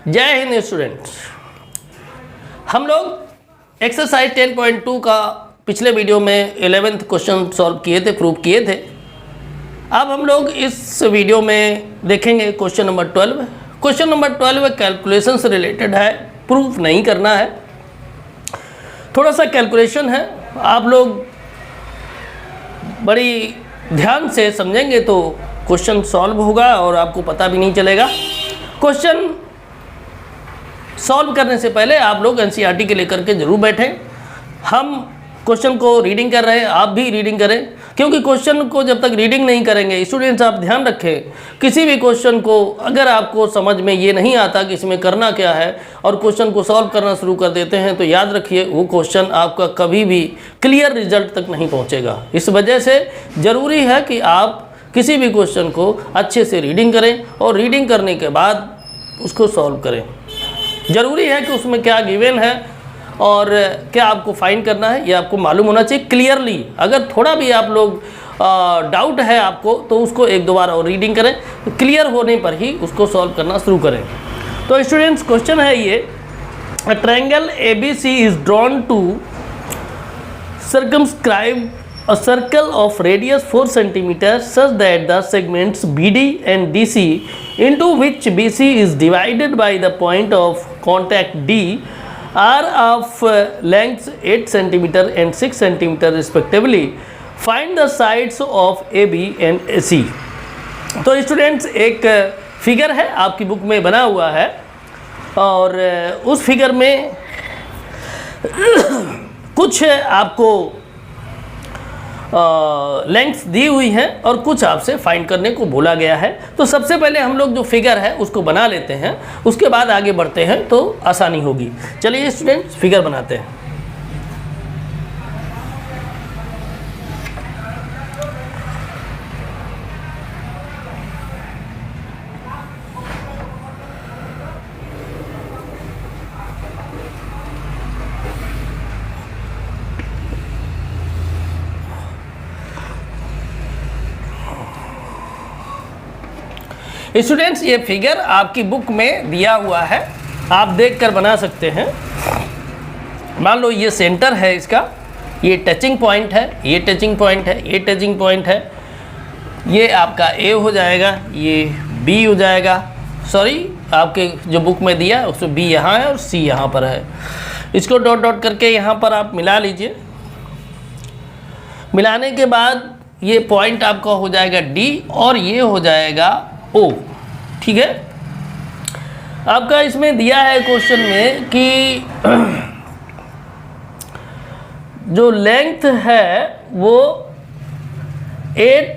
जय हिंद स्टूडेंट्स। हम लोग एक्सरसाइज 10.2 का पिछले वीडियो में 11th क्वेश्चन सॉल्व किए थे, प्रूव किए थे। अब हम लोग इस वीडियो में देखेंगे question number 12। Question number 12 calculation से रिलेटेड है, प्रूफ नहीं करना है, थोड़ा सा कैलकुलेशन है। आप लोग बड़ी ध्यान से समझेंगे तो क्वेश्चन सॉल्व होगा और आपको पता भी नहीं चलेगा। क्वेश्चन सॉल्व करने से पहले आप लोग एनसीईआरटी के लेकर के जरूर बैठें। हम क्वेश्चन को रीडिंग कर रहे हैं, आप भी रीडिंग करें, क्योंकि क्वेश्चन को जब तक रीडिंग नहीं करेंगे स्टूडेंट्स, आप ध्यान रखें, किसी भी क्वेश्चन को अगर आपको समझ में ये नहीं आता कि इसमें करना क्या है और क्वेश्चन को सॉल्व करना शुरू कर देते हैं तो याद रखिए वो क्वेश्चन आपका कभी भी क्लियर रिजल्ट तक नहीं पहुँचेगा। इस वजह से ज़रूरी है कि आप किसी भी क्वेश्चन को अच्छे से रीडिंग करें और रीडिंग करने के बाद उसको सॉल्व करें। ज़रूरी है कि उसमें क्या गिवन है और क्या आपको फाइंड करना है ये आपको मालूम होना चाहिए क्लियरली। अगर थोड़ा भी आप लोग डाउट है आपको तो उसको एक दो बार और रीडिंग करें, तो क्लियर होने पर ही उसको सॉल्व करना शुरू करें। तो स्टूडेंट्स क्वेश्चन है ये, a triangle ABC is drawn to circumscribe a circle of radius 4 cm such that the segments BD and DC into which BC is divided by the point of contact D are of lengths 8 cm and 6 cm respectively. Find the sides of AB and AC. तो students एक figure है आपकी book में बना हुआ है और उस फिगर में कुछ आपको लेंथ्स दी हुई हैं और कुछ आपसे फाइंड करने को बोला गया है। तो सबसे पहले हम लोग जो फिगर है उसको बना लेते हैं, उसके बाद आगे बढ़ते हैं तो आसानी होगी। चलिए स्टूडेंट्स फिगर बनाते हैं। स्टूडेंट्स ये फिगर आपकी बुक में दिया हुआ है, आप देखकर बना सकते हैं। मान लो ये सेंटर है इसका, ये टचिंग पॉइंट है, ये टचिंग पॉइंट है, ये टचिंग पॉइंट है, ये आपका A हो जाएगा, ये B हो जाएगा। सॉरी, आपके जो बुक में दिया है उसमें B यहाँ है और C यहाँ पर है। इसको डॉट डॉट करके यहाँ पर आप मिला लीजिए। मिलाने के बाद ये पॉइंट आपका हो जाएगा D और ये हो जाएगा O। ठीक है, आपका इसमें दिया है क्वेश्चन में कि जो लेंथ है वो 8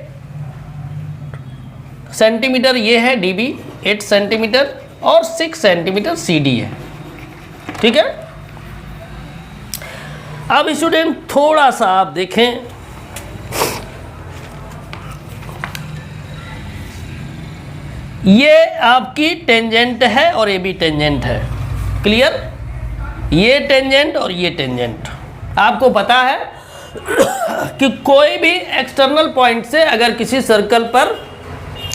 सेंटीमीटर ये है DB 8 सेंटीमीटर और 6 सेंटीमीटर CD है। ठीक है, अब स्टूडेंट थोड़ा सा आप देखें, ये आपकी टेंजेंट है और ये भी टेंजेंट है। क्लियर, ये टेंजेंट और ये टेंजेंट। आपको पता है कि कोई भी एक्सटर्नल पॉइंट से अगर किसी सर्कल पर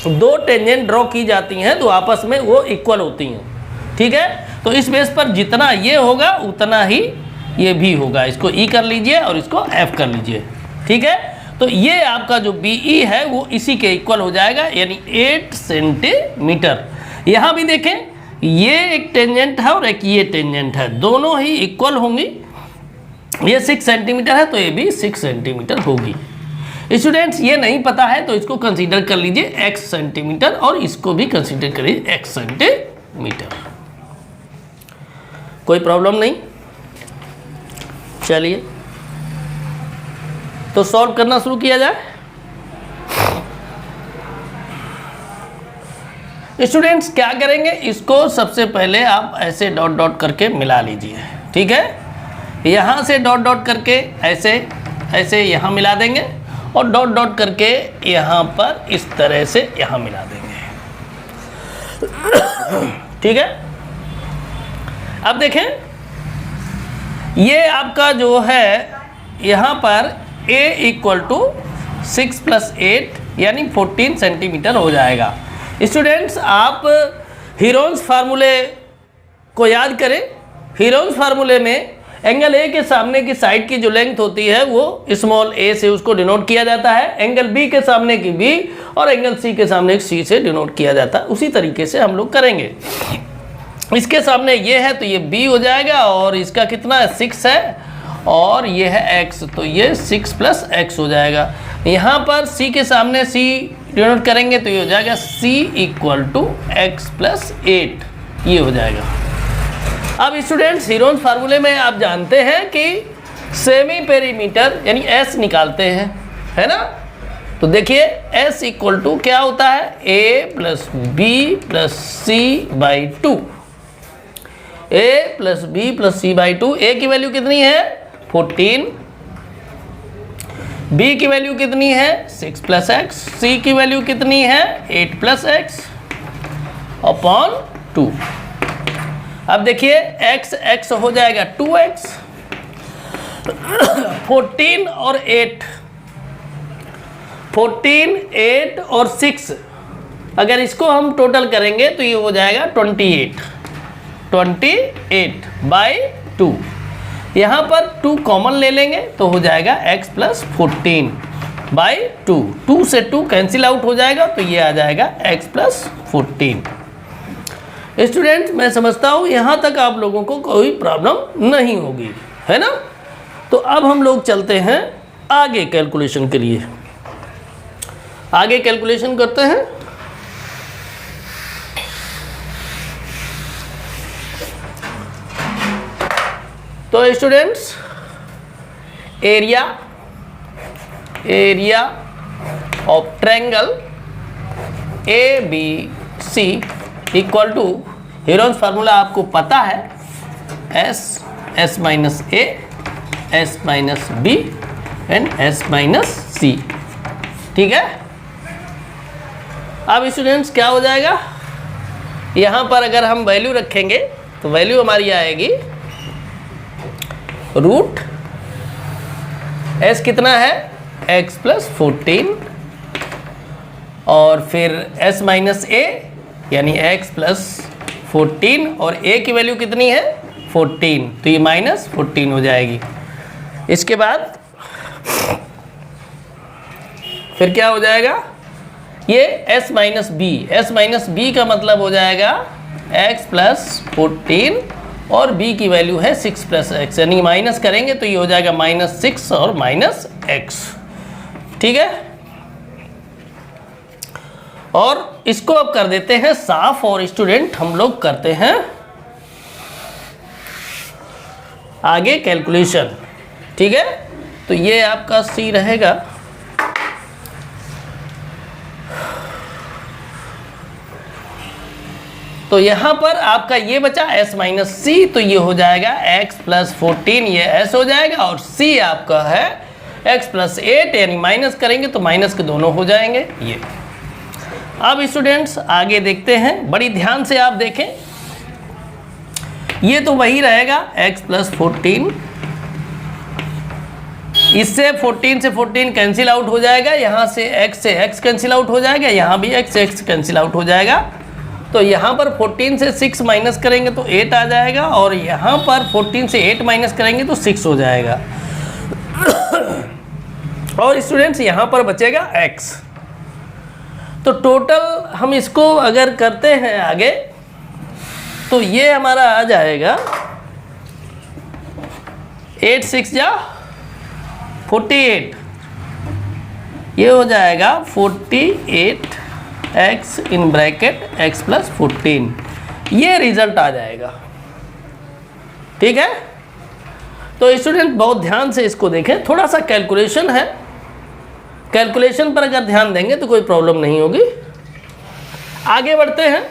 दो टेंजेंट ड्रॉ की जाती हैं तो आपस में वो इक्वल होती हैं। ठीक है, तो इस बेस पर जितना ये होगा उतना ही ये भी होगा। इसको E कर लीजिए और इसको F कर लीजिए। ठीक है, तो ये आपका जो BE है वो इसी के इक्वल हो जाएगा, यानी 8 सेंटीमीटर। यहाँ भी देखें, ये एक टेंजेंट है और एक ये टेंजेंट है, दोनों ही इक्वल होंगी। ये 6 सेंटीमीटर है तो ये भी 6 सेंटीमीटर होगी। स्टूडेंट्स ये नहीं पता है तो इसको कंसीडर कर लीजिए x सेंटीमीटर और इसको भी कंसीडर करिए x सेंटीमीटर। कोई प्रॉब्लम नहीं। चलिए तो सॉल्व करना शुरू किया जाए। स्टूडेंट्स क्या करेंगे, इसको सबसे पहले आप ऐसे डॉट डॉट करके मिला लीजिए। ठीक है, यहाँ से डॉट डॉट करके ऐसे ऐसे यहाँ मिला देंगे और डॉट डॉट करके यहाँ पर इस तरह से यहाँ मिला देंगे। ठीक है, अब देखें ये आपका जो है यहाँ पर A इक्वल टू 6 + 8 यानी 14 सेंटीमीटर हो जाएगा। स्टूडेंट्स आप हीरोन्स फार्मूले को याद करें, हीरोन्स फार्मूले में एंगल ए के सामने की साइड की जो लेंथ होती है वो स्मॉल ए से उसको डिनोट किया जाता है, एंगल बी के सामने की बी और एंगल सी के सामने की सी से डिनोट किया जाता है। उसी तरीके से हम लोग करेंगे। इसके सामने ये है तो ये बी हो जाएगा और इसका कितना है 6 है और ये है x, तो ये 6 + x हो जाएगा। यहाँ पर c के सामने c डिनोट करेंगे तो ये हो जाएगा c = x + 8, ये हो जाएगा। अब स्टूडेंट्स हीरोन्स फार्मूले में आप जानते हैं कि सेमी पेरीमीटर यानी s निकालते हैं, है ना। तो देखिए s = क्या होता है a + b + c/2, a + b + c/2। a की वैल्यू कितनी है 14, b की वैल्यू कितनी है 6 + x, c की वैल्यू कितनी है 8 + x / 2। अब देखिए x हो जाएगा 2x, 14 और 8, 14, 8 और 6, अगर इसको हम टोटल करेंगे तो ये हो जाएगा 28/2। यहाँ पर 2 कॉमन ले लेंगे तो हो जाएगा x + 14/2, 2 से 2 कैंसिल आउट हो जाएगा तो ये आ जाएगा x + 14। स्टूडेंट मैं समझता हूँ यहाँ तक आप लोगों को कोई प्रॉब्लम नहीं होगी, है ना। तो अब हम लोग चलते हैं आगे कैलकुलेशन के लिए, आगे कैलकुलेशन करते हैं। तो students area of triangle ABC equal to, Heron's formula आपको पता है, S - A, S - B and S - C, ठीक है। अब स्टूडेंट्स क्या हो जाएगा, यहाँ पर अगर हम वैल्यू रखेंगे तो वैल्यू हमारी आएगी रूट S कितना है x + 14 और फिर S - A यानी x + 14 और a की वैल्यू कितनी है 14, तो ये -14 हो जाएगी। इसके बाद फिर क्या हो जाएगा, ये S - B का मतलब हो जाएगा x + 14 और b की वैल्यू है 6 + x, यानी माइनस करेंगे तो ये हो जाएगा -6 और -x, ठीक है। और इसको अब कर देते हैं साफ और स्टूडेंट हम लोग करते हैं आगे कैलकुलेशन, ठीक है। तो ये आपका c रहेगा, तो यहाँ पर आपका ये बचा S - C, तो ये हो जाएगा x + 14, ये s हो जाएगा और c आपका है x + 8, यानी माइनस करेंगे तो माइनस के दोनों हो जाएंगे ये। अब स्टूडेंट्स आगे देखते हैं, बड़ी ध्यान से आप देखें, ये तो वही रहेगा x + 14, इससे 14 से 14 कैंसिल आउट हो जाएगा, यहाँ से x कैंसिल आउट हो जाएगा, यहाँ भी x से x कैंसिल आउट हो जाएगा। तो यहाँ पर 14 से 6 माइनस करेंगे तो 8 आ जाएगा और यहाँ पर 14 से 8 माइनस करेंगे तो 6 हो जाएगा। और स्टूडेंट्स यहाँ पर बचेगा x, तो टोटल हम इसको अगर करते हैं आगे तो ये हमारा आ जाएगा 8 × 6 = 48, ये हो जाएगा 48 x इन ब्रैकेट x + 14, ये रिजल्ट आ जाएगा, ठीक है। तो स्टूडेंट बहुत ध्यान से इसको देखें, थोड़ा सा कैलकुलेशन है, कैलकुलेशन पर अगर ध्यान देंगे तो कोई प्रॉब्लम नहीं होगी। आगे बढ़ते हैं।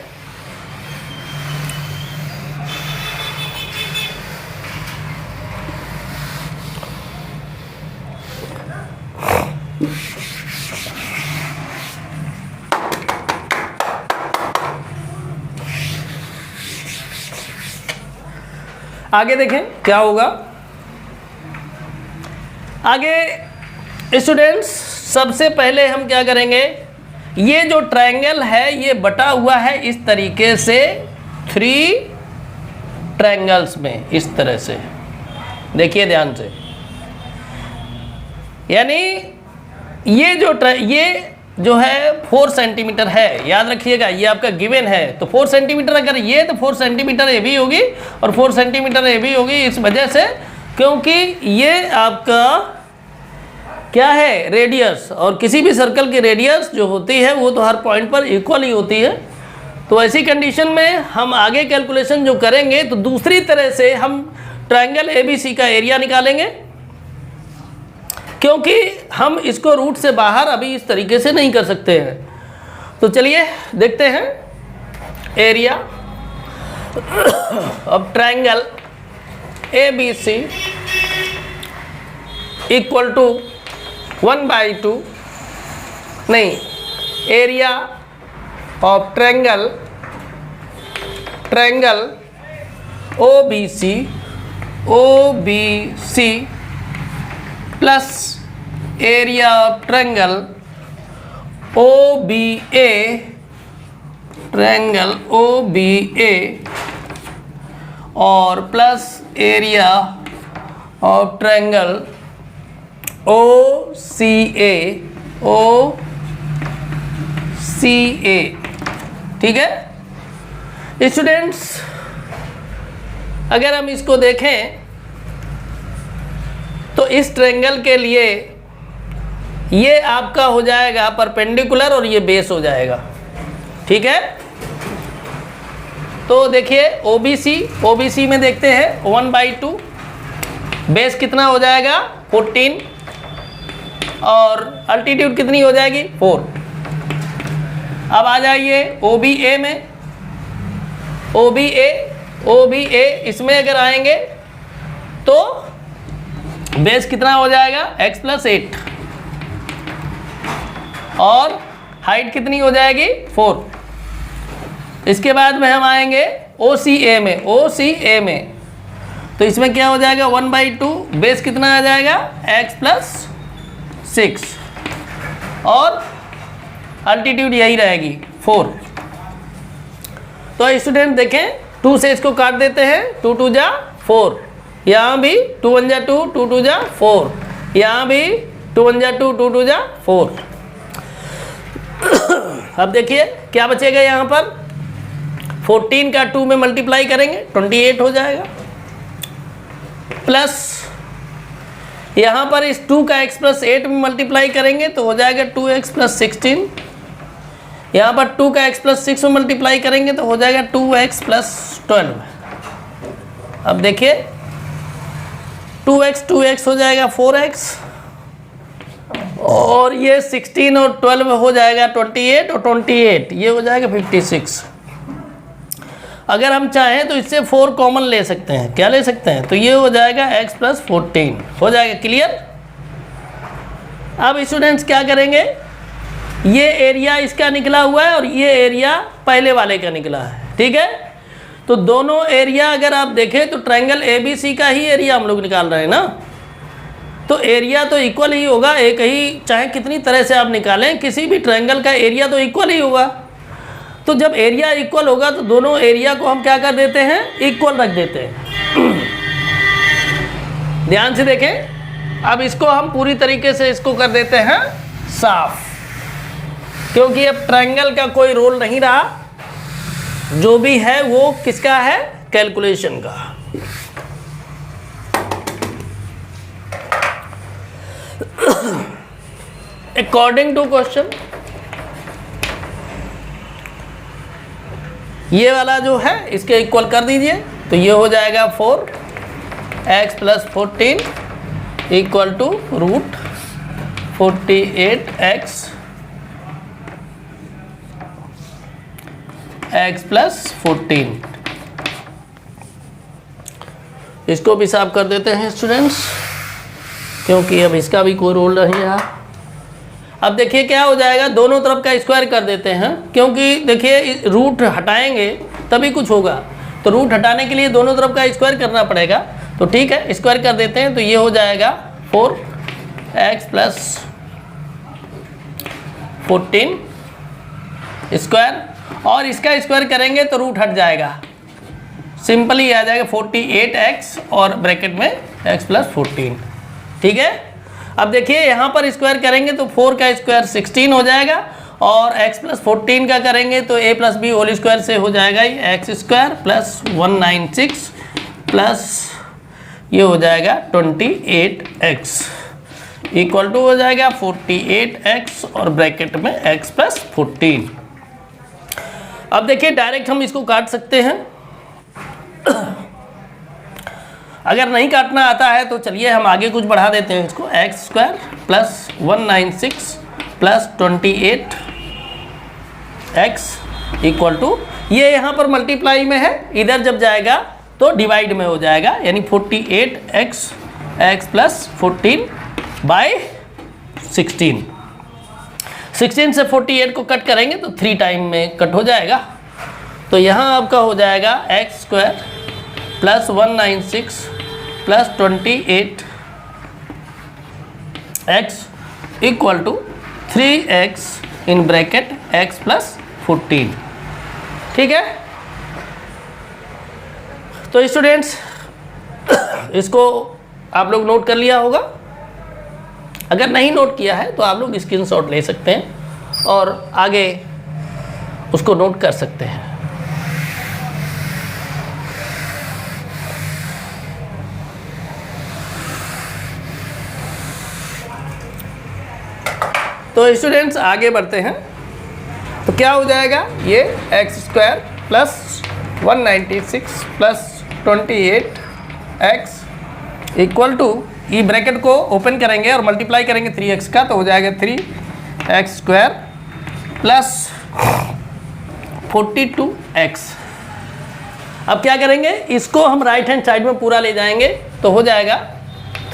आगे देखें क्या होगा। आगे स्टूडेंट्स सबसे पहले हम क्या करेंगे, ये जो ट्रायंगल है ये बटा हुआ है इस तरीके से 3 ट्रायंगल्स में इस तरह से, देखिए ध्यान से, यानी ये जो है 4 सेंटीमीटर है, याद रखिएगा ये आपका गिवन है। तो 4 सेंटीमीटर अगर ये, तो 4 सेंटीमीटर ये भी होगी और 4 सेंटीमीटर ये भी होगी, इस वजह से क्योंकि ये आपका क्या है, रेडियस, और किसी भी सर्कल की रेडियस जो होती है वो तो हर पॉइंट पर इक्वल ही होती है। तो ऐसी कंडीशन में हम आगे कैलकुलेशन जो करेंगे तो दूसरी तरह से हम ट्रायंगल ABC का एरिया निकालेंगे, क्योंकि हम इसको रूट से बाहर अभी इस तरीके से नहीं कर सकते हैं। तो चलिए देखते हैं area of triangle ABC equal to 1/2, नहीं, area of triangle OBC plus area of triangle OBA और plus area of triangle OCA, ठीक है स्टूडेंट्स। अगर हम इसको देखें तो इस ट्रायंगल के लिए ये आपका हो जाएगा परपेंडिकुलर और ये बेस हो जाएगा, ठीक है। तो देखिए OBC में देखते हैं 1/2, बेस कितना हो जाएगा 14 और अल्टीट्यूड कितनी हो जाएगी 4। अब आ जाइए OBA में, OBA इसमें अगर आएंगे तो बेस कितना हो जाएगा x + 8 और हाइट कितनी हो जाएगी 4। इसके बाद में हम आएंगे OCA में, तो इसमें क्या हो जाएगा 1/2, बेस कितना आ जाएगा x + 6 और अल्टीट्यूड यही रहेगी 4। तो स्टूडेंट देखें 2 से इसको काट देते हैं, 2 × 2 = 4, यहाँ भी 2 × 1 = 2, 2 × 2 = 4, यहाँ भी 2 × 1 = 2, 2 × 2 = 4। अब देखिए क्या बचेगा, यहाँ पर 14 का 2 में मल्टीप्लाई करेंगे 28 हो जाएगा, प्लस यहाँ पर इस 2 का x + 8 में मल्टीप्लाई करेंगे तो हो जाएगा 2x + 16, यहाँ पर 2 का x + 6 में मल्टीप्लाई करेंगे तो हो जाएगा 2x + 12। अब देखिए 2x हो जाएगा 4x और ये 16 और 12 हो जाएगा 28 और 28 ये हो जाएगा 56। अगर हम चाहें तो इससे 4 कॉमन ले सकते हैं, क्या ले सकते हैं, तो ये हो जाएगा x + 14 हो जाएगा, क्लियर। अब स्टूडेंट्स क्या करेंगे, ये एरिया इसका निकला हुआ है और ये एरिया पहले वाले का निकला है, ठीक है। तो दोनों एरिया अगर आप देखें तो ट्रायंगल ABC का ही एरिया हम लोग निकाल रहे हैं ना, तो एरिया तो इक्वल ही होगा, एक ही, चाहे कितनी तरह से आप निकालें किसी भी ट्रायंगल का एरिया तो इक्वल ही होगा। तो जब एरिया इक्वल होगा तो दोनों एरिया को हम क्या कर देते हैं, इक्वल रख देते हैं। ध्यान से देखें, अब इसको हम पूरी तरीके से इसको कर देते हैं साफ, क्योंकि अब ट्रायंगल का कोई रोल नहीं रहा, जो भी है वो किसका है, कैलकुलेशन का। अकॉर्डिंग टू क्वेश्चन ये वाला जो है इसके इक्वल कर दीजिए, तो ये हो जाएगा 4x + 14 = √48x + 14। इसको भी साफ कर देते हैं स्टूडेंट्स, क्योंकि अब इसका भी कोई रोल नहीं रहा। अब देखिए क्या हो जाएगा, दोनों तरफ का स्क्वायर कर देते हैं, क्योंकि देखिए रूट हटाएंगे तभी कुछ होगा, तो रूट हटाने के लिए दोनों तरफ का स्क्वायर करना पड़ेगा। तो ठीक है, स्क्वायर कर देते हैं, तो ये हो जाएगा 4x + 14 स्क्वायर, और इसका स्क्वायर करेंगे तो रूट हट जाएगा, सिंपली आ जाएगा 48x और ब्रैकेट में x प्लस 14। ठीक है, अब देखिए यहाँ पर स्क्वायर करेंगे तो 4 का स्क्वायर 16 हो जाएगा और x प्लस 14 का करेंगे तो a plus B whole square से हो जाएगा एक्स स्क्वायर प्लस 196 प्लस ये हो जाएगा 28x इक्वल टू हो जाएगा 48x और ब्रैकेट में x प्लस 14। अब देखिए डायरेक्ट हम इसको काट सकते हैं। अगर नहीं काटना आता है तो चलिए हम आगे कुछ बढ़ा देते हैं इसको, X square plus 196 plus 28x equal to, ये यहाँ पर मल्टीप्लाई में है, इधर जब जाएगा तो डिवाइड में हो जाएगा, यानी 48x x प्लस 14 बाय 16। 16 से 48 को कट करेंगे तो 3 टाइम में कट हो जाएगा। तो यहाँ आपका हो जाएगा X square plus 196 plus 28x equal to 3x in bracket x plus 14। ठीक है, तो स्टूडेंट्स इसको आप लोग नोट कर लिया होगा। अगर नहीं नोट किया है तो आप लोग स्क्रीनशॉट ले सकते हैं और आगे उसको नोट कर सकते हैं। तो स्टूडेंट्स आगे बढ़ते हैं। तो क्या हो जाएगा, ये X square plus 196 plus 28x equal to, ई ब्रैकेट को ओपन करेंगे और मल्टीप्लाई करेंगे 3x का तो हो जाएगा 3x स्क्वायर प्लस 42x। अब क्या करेंगे, इसको हम राइट हैंड साइड में पूरा ले जाएंगे तो हो जाएगा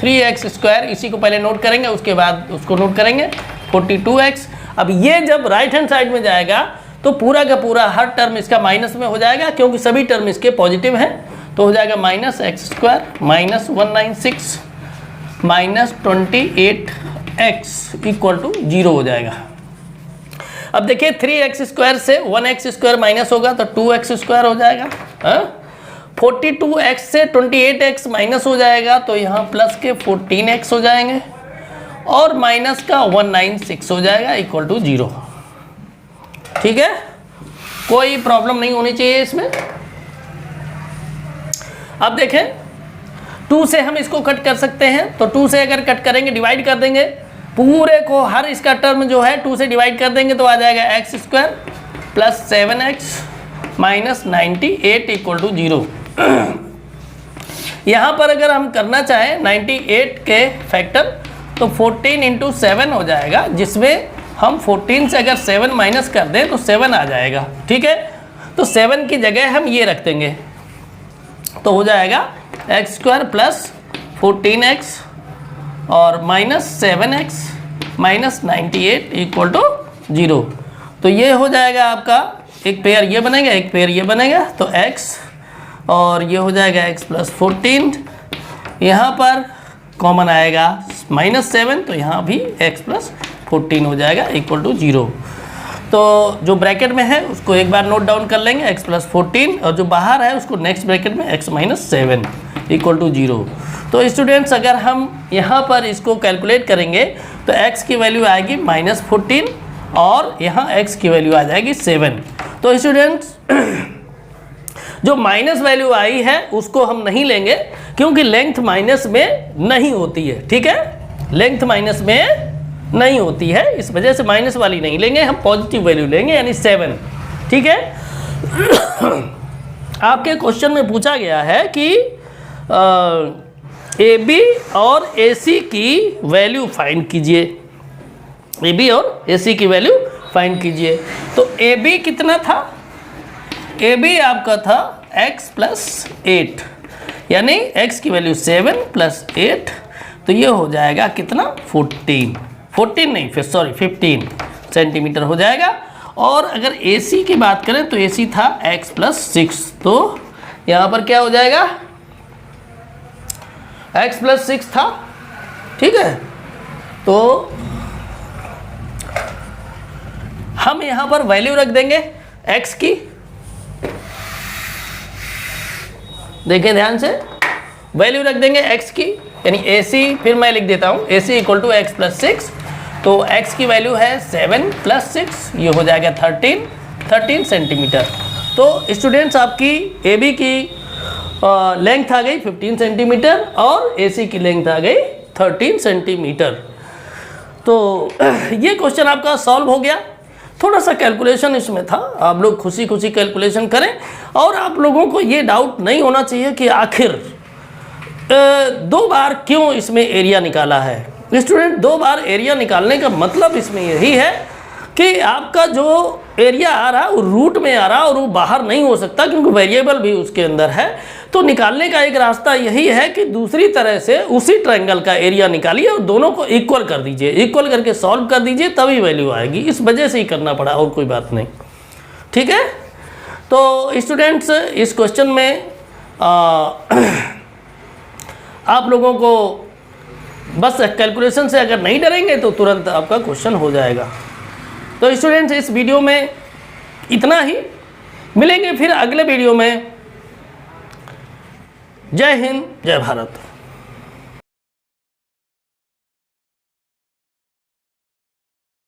3x स्क्वायर, इसी को पहले नोट करेंगे उसके बाद उसको नोट करेंगे 42x। अब ये जब राइट हैंड साइड में जाएगा तो पूरा का पूरा हर टर्म इसका माइनस में हो जाएगा, क्योंकि सभी टर्म इसके पॉजिटिव हैं। तो हो जाएगा minus X square minus 196 minus 28x equal to 0 हो जाएगा। अब देखिए 3x स्क्वायर से 1x स्क्वायर माइनस होगा तो 2x स्क्वायर हो जाएगा। 42x से 28x माइनस हो जाएगा तो यहाँ प्लस के 14x हो जाएंगे और माइनस का 196 हो जाएगा इक्वल टू 0। ठीक है, कोई प्रॉब्लम नहीं होनी चाहिए इसमें। अब देखें 2 से हम इसको कट कर सकते हैं, तो 2 से अगर कट करेंगे डिवाइड कर देंगे पूरे को, हर इसका टर्म जो है 2 से डिवाइड कर देंगे तो आ जाएगा X square plus 7x minus 98 equal to 0। यहाँ पर अगर हम करना चाहें 98 के फैक्टर तो 14 इंटू 7 हो जाएगा, जिसमें हम 14 से अगर 7 माइनस कर दें तो 7 आ जाएगा। ठीक है, तो 7 की जगह हम ये रख देंगे तो हो जाएगा एक्स स्क्वायर प्लस 14x और minus 7x minus 98 equal to 0। तो ये हो जाएगा आपका, एक पेयर ये बनेगा एक पेयर ये बनेगा, तो x और ये हो जाएगा x प्लस 14, यहाँ पर कॉमन आएगा माइनस 7 तो यहाँ भी x प्लस 14 हो जाएगा इक्वल टू 0। तो जो ब्रैकेट में है उसको एक बार नोट डाउन कर लेंगे x प्लस 14 और जो बाहर है उसको नेक्स्ट ब्रैकेट में x माइनस 7 इक्वल टू 0। तो स्टूडेंट्स अगर हम यहाँ पर इसको कैलकुलेट करेंगे तो x की वैल्यू आएगी माइनस 14 और यहाँ x की वैल्यू आ जाएगी 7। तो स्टूडेंट्स जो माइनस वैल्यू आई है उसको हम नहीं लेंगे क्योंकि लेंथ माइनस में नहीं होती है। ठीक है, लेंथ माइनस में नहीं होती है, इस वजह से माइनस वाली नहीं लेंगे, हम पॉजिटिव वैल्यू लेंगे यानी 7। ठीक है, आपके क्वेश्चन में पूछा गया है कि AB और AC की वैल्यू फाइंड कीजिए, AB और AC की वैल्यू फाइंड कीजिए। तो AB कितना था, AB आपका था x प्लस 8, यानी x की वैल्यू 7 प्लस 8 तो ये हो जाएगा कितना 14 नहीं फिर सॉरी 15 सेंटीमीटर हो जाएगा। और अगर AC की बात करें तो AC था x प्लस 6, तो यहाँ पर क्या हो जाएगा x प्लस 6 था। ठीक है, तो हम यहाँ पर वैल्यू रख देंगे x की देखें ध्यान से, वैल्यू रख देंगे x की, यानी AC, फिर मैं लिख देता हूँ AC equal to x plus 6, तो x की वैल्यू है 7 प्लस 6, ये हो जाएगा 13 सेंटीमीटर। तो स्टूडेंट्स आपकी AB की लेंथ आ गई 15 सेंटीमीटर और AC की लेंथ आ गई 13 सेंटीमीटर। तो ये क्वेश्चन आपका सॉल्व हो गया। थोड़ा सा कैलकुलेशन इसमें था, आप लोग खुशी खुशी कैलकुलेशन करें, और आप लोगों को ये डाउट नहीं होना चाहिए कि आखिर 2 बार क्यों इसमें एरिया निकाला है। स्टूडेंट 2 बार एरिया निकालने का मतलब इसमें यही है कि आपका जो एरिया आ रहा है वो रूट में आ रहा है और वो बाहर नहीं हो सकता, क्योंकि वेरिएबल भी उसके अंदर है। तो निकालने का एक रास्ता यही है कि दूसरी तरह से उसी ट्रायंगल का एरिया निकालिए और दोनों को इक्वल कर दीजिए, इक्वल करके सॉल्व कर दीजिए, तभी वैल्यू आएगी। इस वजह से ही करना पड़ा, और कोई बात नहीं। ठीक है, तो स्टूडेंट्स इस क्वेश्चन में आप लोगों को बस कैलकुलेशन से अगर नहीं डरेंगे तो तुरंत आपका क्वेश्चन हो जाएगा। तो स्टूडेंट्स इस वीडियो में इतना ही, मिलेंगे फिर अगले वीडियो में। जय हिंद, जय भारत।